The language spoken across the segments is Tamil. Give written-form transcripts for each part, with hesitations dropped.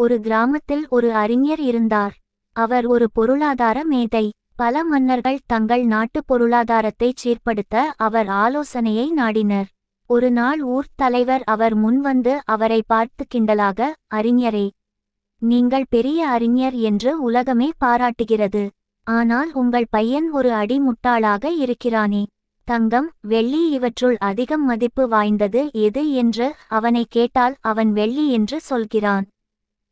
ஒரு கிராமத்தில் ஒரு அறிஞர் இருந்தார். அவர் ஒரு பொருளாதார மேதை. பல மன்னர்கள் தங்கள் நாட்டு பொருளாதாரத்தை சீர்படுத்த அவர் ஆலோசனையை நாடினர். ஒரு நாள் ஊர்த் தலைவர் அவர் முன்வந்து அவரை பார்த்து கிண்டலாக, அறிஞரே, நீங்கள் பெரிய அறிஞர் என்று உலகமே பாராட்டுகிறது. ஆனால் உங்கள் பையன் ஒரு அடி முட்டாளாக இருக்கிறானே. தங்கம், வெள்ளி இவற்றுள் அதிகம் மதிப்பு வாய்ந்தது எது என்று அவனை கேட்டால் அவன் வெள்ளி என்று சொல்கிறான்.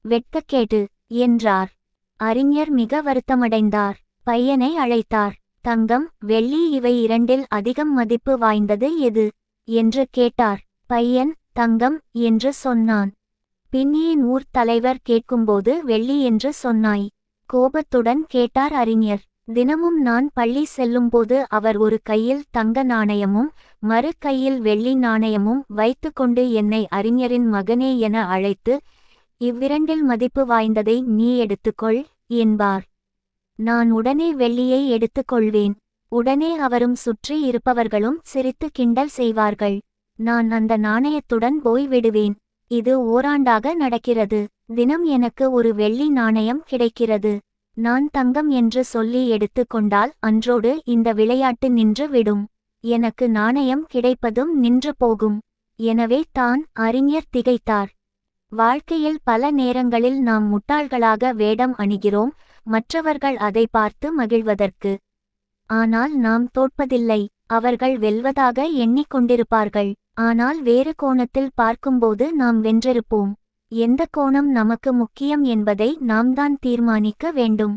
வெட்கக்கேடு என்றார். அறிஞர் மிக வருத்தமடைந்தார். பையனை அழைத்தார். தங்கம், வெள்ளி இவை இரண்டில் அதிகம் மதிப்பு வாய்ந்தது எது என்று கேட்டார். பையன் தங்கம் என்று சொன்னான். பின்னியின் ஊர்த் தலைவர் கேட்கும்போது வெள்ளி என்று சொன்னாய். கோபத்துடன் கேட்டார் அறிஞர். தினமும் நான் பள்ளி செல்லும்போது அவர் ஒரு கையில் தங்க நாணயமும் மறு கையில் வெள்ளி நாணயமும் வைத்துக்கொண்டு என்னை அறிஞரின் மகனே என அழைத்து, இவ்விரண்டில் மதிப்பு வாய்ந்ததை நீ எடுத்துக்கொள் என்பார். நான் உடனே வெள்ளியை எடுத்துக்கொள்வேன். உடனே அவரும் சுற்றி இருப்பவர்களும் சிரித்து கிண்டல் செய்வார்கள். நான் அந்த நாணயத்துடன் போய் விடுவேன். இது ஓராண்டாக நடக்கிறது. தினம் எனக்கு ஒரு வெள்ளி நாணயம் கிடைக்கிறது. நான் தங்கம் என்று சொல்லி எடுத்து கொண்டால் அன்றோடு இந்த விளையாட்டு நின்று விடும். எனக்கு நாணயம் கிடைப்பதும் நின்று போகும். எனவே தான் அறிஞர் திகைத்தார். வாழ்க்கையில் பல நேரங்களில் நாம் முட்டாள்களாக வேடம் அணிகிறோம், மற்றவர்கள் அதை பார்த்து மகிழ்வதற்கு. ஆனால் நாம் தோற்பதில்லை, அவர்கள் வெல்வதாக எண்ணிக்கொண்டிருப்பார்கள். ஆனால் வேறு கோணத்தில் பார்க்கும்போது நாம் வென்றிருப்போம். எந்த கோணம் நமக்கு முக்கியம் என்பதை நாம் தான் தீர்மானிக்க வேண்டும்.